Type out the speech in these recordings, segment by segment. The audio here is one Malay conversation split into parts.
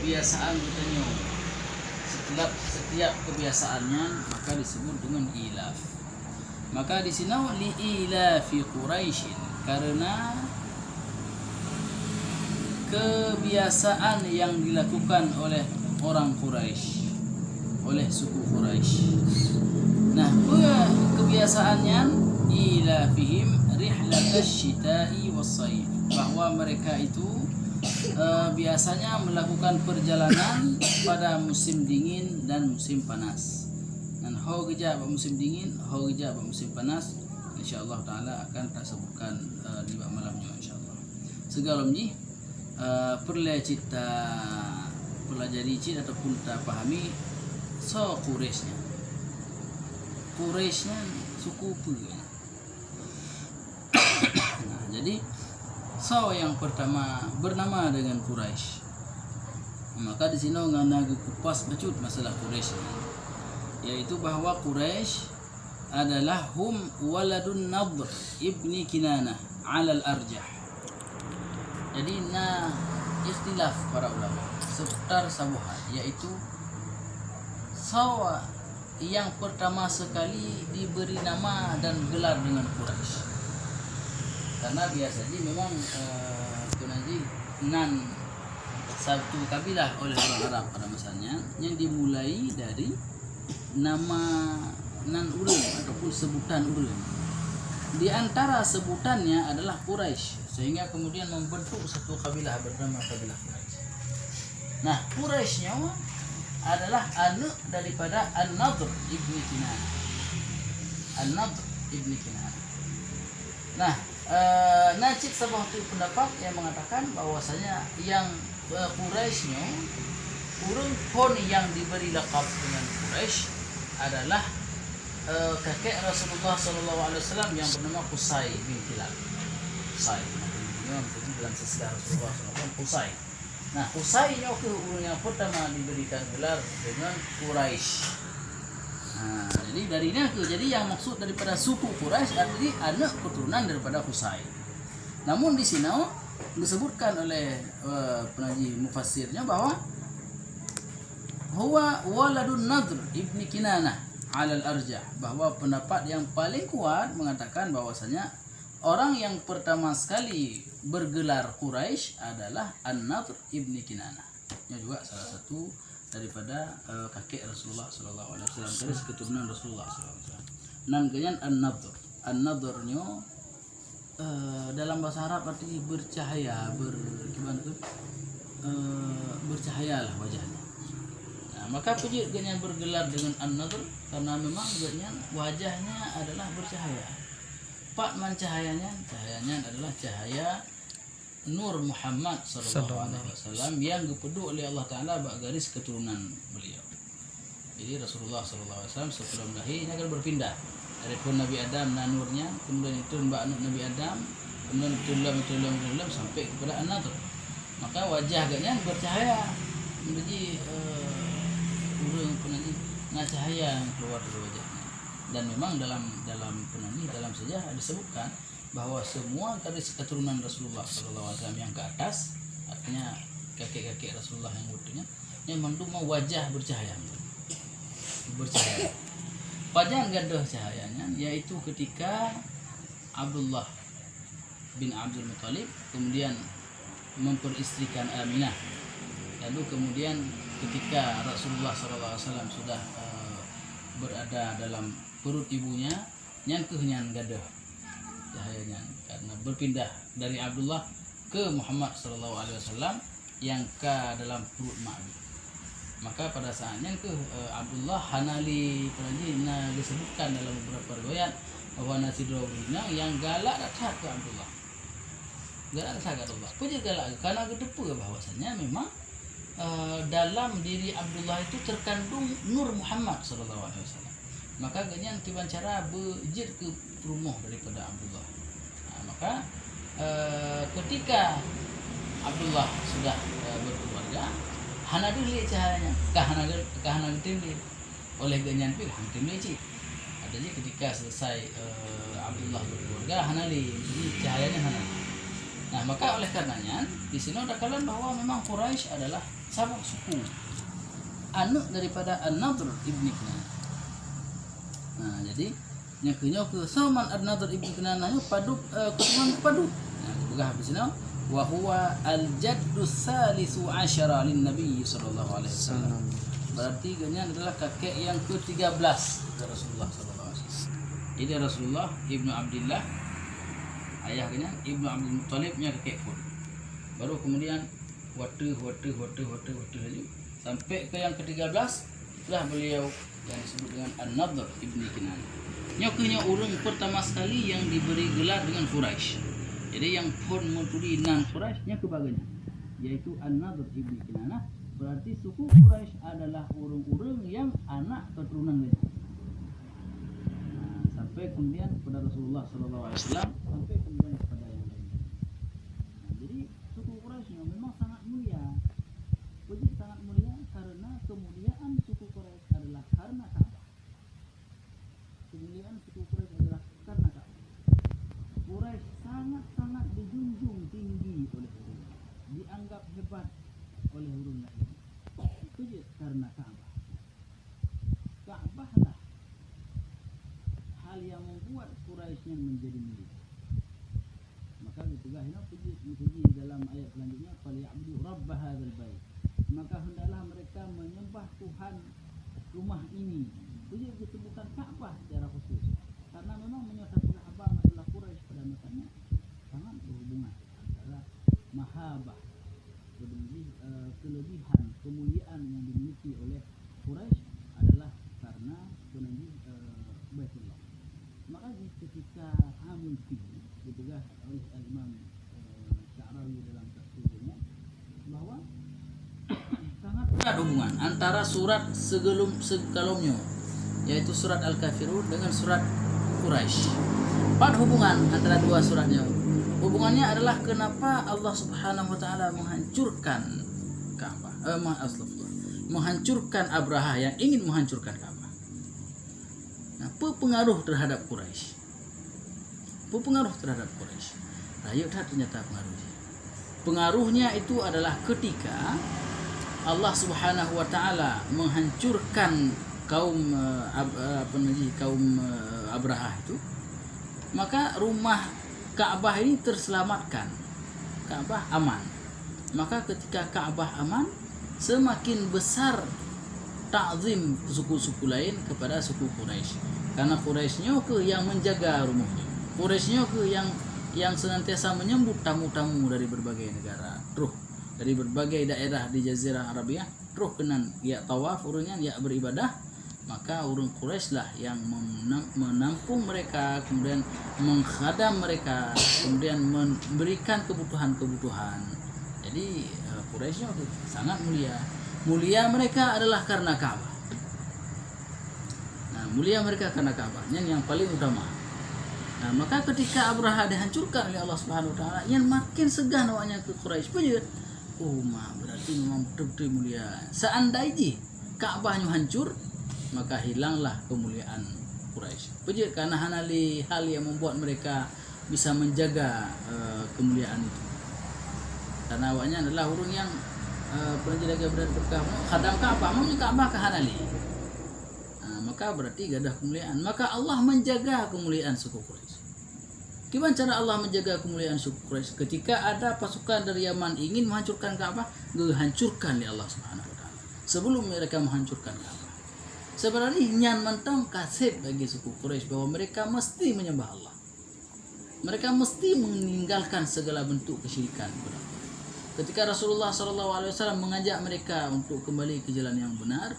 kebiasaan katanya. Setiap kebiasaannya maka disebut dengan ilaf. Maka di sini li ilafi Quraisy, karena kebiasaan yang dilakukan oleh orang Quraisy, oleh suku Quraisy. Nah, kebiasaannya ilafihim rihlatash syita'i was-saif, bahwa mereka itu biasanya melakukan perjalanan pada musim dingin dan musim panas. Dan hau geja musim dingin, hau geja musim panas, insyaallah taala akan tak sebutkan di malamnya insyaallah. Segala ni perlu kita pelajari cita ataupun kita pahami so Quraisynya suku apa. Nah, jadi so yang pertama bernama dengan Quraisy. Maka di sini ngana kupas bacut masalah Quraisy, yaitu bahwa Quraisy adalah hum waladun Nadr ibni Kinanah alal arjah. Jadi ikhtilaf para ulama seputar sabuhan, yaitu sawa yang pertama sekali diberi nama dan gelar dengan Quraisy. Karena biasanya memang nan satu kabilah oleh orang Arab pada masanya yang dimulai dari nama nan urun ataupun sebutan urun. Di antara sebutannya adalah Quraisy, sehingga kemudian membentuk satu kabilah bernama kabilah Quraisy. Nah, Quraisynya adalah anak daripada An-Nadr ibni Kinanah. An-Nadr ibni Kinanah. Nah, Najib sebuah pendapat yang mengatakan bahwasanya yang Quraisynya urun pun yang diberi lakab dengan Quraisy adalah kakek Rasulullah SAW yang bernama Qusay bin Kilab. Qusay, yang dalam silsilah Rasulullah SAW, Qusay. Nah, Qusay yang pertama diberikan gelar dengan Quraisy. Nah, jadi darinya jadi yang maksud daripada suku Quraisy adalah anak keturunan daripada Qusay. Namun di sini disebutkan oleh penaji mufassirnya bahwa huwa waladun Nadr ibni Kinanah alal arjah, bahwa pendapat yang paling kuat mengatakan bahwasanya orang yang pertama sekali bergelar Quraisy adalah An-Nadr ibni Kinanah. Ini juga salah satu daripada kakek Rasulullah sallallahu alaihi wasallam, dari keturunan Rasulullah sallallahu alaihi wasallam. Nan ganyan An-Nadr. An-Nadrnya dalam bahasa Arab artinya bercahaya, bercahayalah wajahnya. Nah, maka puji ganyan bergelar dengan An-Nadr karena memang ganyan wajahnya adalah bercahaya. Pak man cahayanya adalah cahaya Nur Muhammad sallallahu alaihi wasallam yang dipeduk oleh Allah Taala bak garis keturunan beliau. Jadi Rasulullah sallallahu alaihi wasallam sebelum lahirnya akan berpindah dari Nabi Adam nurnya, kemudian itu mbak Nabi Adam, kemudian tulam sampai kepada An-Nadr. Maka wajah agaknya bercahaya, menjadi urang penani cahaya yang keluar dari wajahnya. Dan memang dalam sejarah disebutkan bahwa semua garis keturunan Rasulullah SAW yang ke atas, artinya kakek-kakek Rasulullah yang utuhnya, yang menduma wajah bercahaya. Wajah gadah cahayanya, yaitu ketika Abdullah bin Abdul Muttalib kemudian memperistrikan Aminah. Lalu kemudian ketika Rasulullah SAW sudah berada dalam perut ibunya, nyan gadah cahayanya, karena berpindah dari Abdullah ke Muhammad SAW yang ke dalam perut mak. Maka pada saatnya ke Abdullah hanali pernah disebutkan dalam beberapa riwayat bahwa Nasidrawina yang galak datang ke Abdullah. Galak datang ke Abdullah. Puji galak karena kedepa bahwasanya memang dalam diri Abdullah itu terkandung Nur Muhammad SAW. Maka ganyan kiban cara berjid ke rumah daripada Abdullah. Nah, maka ketika Abdullah sudah berkeluarga, hana dulu cahayanya, kahana timli oleh ganyan pil hang timli cik. Adanya ketika selesai Abdullah berkeluarga, hana li, jadi cahayanya hana. Nah, maka oleh karenanya di sini ada kalian bahwa memang Quraisy adalah sahabat suku, anak daripada An-Nadhr ibni Kinanah. Nah, jadi nyakunya ke Salman An-Nadhr ibni Kinanah padu keturunan padu. Nah, begah di sini wa huwa al-jaddu tsalitsu asyara lin Nabi sallallahu alaihi wasallam. Berarti dia adalah kakek yang ke-13 dari Rasulullah sallallahu alaihi wasallam. Jadi Rasulullah ibnu Abdullah, ayahnya Ibnu Abdul Muttalibnya kakek pun. Baru kemudian watu lagi sampai ke yang ke-13 lah beliau yang disebut dengan An-Nadhr ibni Kinanah. Nyokunya orang pertama sekali yang diberi gelar dengan Quraisy. Jadi yang pun menturi nan Quraisy nya kebagainya yaitu An-Nadhr ibni Kinanah. Berarti suku Quraisy adalah orang-orang yang anak keturunan dia. Nah, sampai kemudian kepada Rasulullah sallallahu alaihi wasallam, sampai kemudian kepada yang lain. Nah, jadi suku Quraisy memang sangat mulia. Begitu sangat mulia karena kemuliaan suku Quraisy adalah karena Ka'bah. Kemuliaan suku Quraisy adalah karena Ka'bah. Quraisy sangat-sangat dijunjung tinggi oleh Allah, dianggap hebat oleh orang lain. Itu je karena Ka'bah. Ka'bah lah hal yang membuat Quraisy menjadi mulia. Maka ditegahnya puji dalam ayat selanjutnya, falyabudu rabb hadzal bait. Maka hendaklah mereka menyembah Tuhan rumah ini. Puji disebutkan Ka'bah secara khusus karena memang menyatakan Ka'bah adalah Quraisy pada masanya sangat berhubungan antara mahabbah, kelebihan kemuliaan yang dimiliki oleh Quraisy adalah karena penanggi Baitullah. Maka ketika Amul Fil ditegah oleh Imam Sya'rawi dalam tafsirnya bahwa sangat erat hubungan antara surat sebelumnya yaitu surat Al-Kafirun dengan surat Quraisy. Pada hubungan antara dua suratnya. Hubungannya adalah kenapa Allah Subhanahu wa taala menghancurkan Ka'bah. Menghancurkan Abraha yang ingin menghancurkan Ka'bah. Nah, pengaruh terhadap Quraisy. Pengaruh terhadap Quraisy. Rakyat ternyata pengaruhnya. Pengaruhnya itu adalah ketika Allah Subhanahu wa taala menghancurkan kaum Abraha itu, maka rumah Ka'bah ini terselamatkan. Ka'bah aman. Maka ketika Ka'bah aman, semakin besar ta'zim suku-suku lain kepada suku Quraisy. Karena Quraisynya ke yang menjaga rumahnya. Quraisynya ke yang senantiasa menyambut tamu-tamu dari berbagai negara. Terus dari berbagai daerah di Jazirah Arabia, terus kenan ya tawaf urunnya ya beribadah. Maka orang Quraisy lah yang menampung mereka, kemudian menghadam mereka, kemudian memberikan kebutuhan-kebutuhan. Jadi Quraisy sangat mulia. Mulia mereka adalah karena Ka'bah. Nah, mulia mereka karena Ka'bah yang paling utama. Nah, maka ketika Abraha dihancurkan oleh Allah Subhanahu wa taala, yang makin segan awaknya ke Quraisy. Betul. Berarti memang betul-betul mulia. Seandainya Ka'bahnya hancur, maka hilanglah kemuliaan Quraisy. Betul, karena hal yang membuat mereka bisa menjaga kemuliaan itu. Karena awaknya adalah orang yang penjaga berkah, khadam Ka'bah, memang Ka'bah kahanali. Maka berarti gadah kemuliaan. Maka Allah menjaga kemuliaan suku Quraisy. Gimana cara Allah menjaga kemuliaan suku Quraisy? Ketika ada pasukan dari Yaman ingin menghancurkan Ka'bah, dihancurkan oleh Allah Subhanahu wa taala. Sebelum mereka menghancurkan Ka'bah. Sebenarnya nyan mentang kasih bagi suku Quraisy bahwa mereka mesti menyembah Allah. Mereka mesti meninggalkan segala bentuk kesyirikan. Ketika Rasulullah SAW mengajak mereka untuk kembali ke jalan yang benar,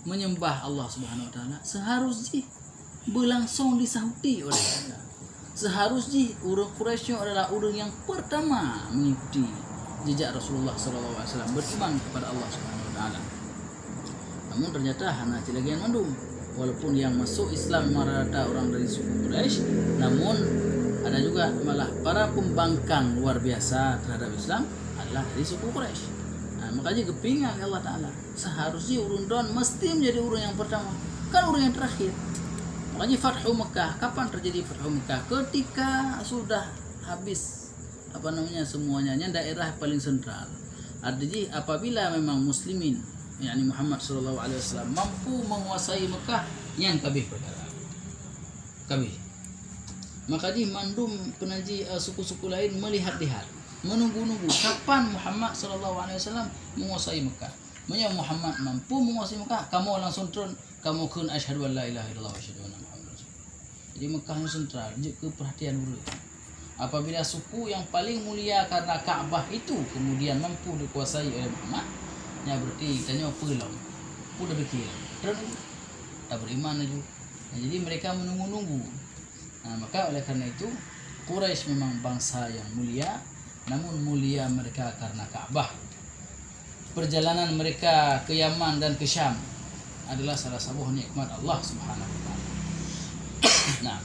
menyembah Allah Subhanahu Wa Taala, seharusnya berlangsung disahuti oleh mereka. Seharusnya orang Quraisy adalah orang yang pertama mengikuti jejak Rasulullah SAW, beriman kepada Allah Subhanahu Wa Taala. Namun ternyata hanya lagi yang mandum. Walaupun yang masuk Islam rata orang dari suku Quraisy, namun ada juga malah para pembangkang luar biasa terhadap Islam adalah dari suku Quraisy. Nah, makanya kepingan Allah Ta'ala seharusnya urun don mesti menjadi urun yang pertama, kan urun yang terakhir. Makanya Fathu Mekah, kapan terjadi Fathu Mekah? Ketika sudah habis semuanya daerah paling sentral. Artinya apabila memang muslimin yakni Muhammad sallallahu alaihi wasallam mampu menguasai Mekah yang kabeh perkara. Kabeh. Maka di mandum penaji suku-suku lain melihat-lihat, menunggu-nunggu kapan Muhammad sallallahu alaihi wasallam menguasai Mekah. Menyang Muhammad mampu menguasai Mekah, kamu langsung turun, kamu kun asyhadu an la ilaha illallah wa asyhadu anna Muhammadar Rasulullah. Jadi Mekah yang sentral, ke perhatian dulu. Apabila suku yang paling mulia karena Kaabah itu kemudian mampu dikuasai oleh Muhammad, ya berarti tanya apa lah? Udah fikir. Terus tak beriman lagi. Nah, jadi mereka menunggu-nunggu. Nah, maka oleh karena itu Quraisy memang bangsa yang mulia, namun mulia mereka karena Kaabah. Perjalanan mereka ke Yaman dan ke Syam adalah salah satu nikmat Allah Subhanahu wa taala. Nah,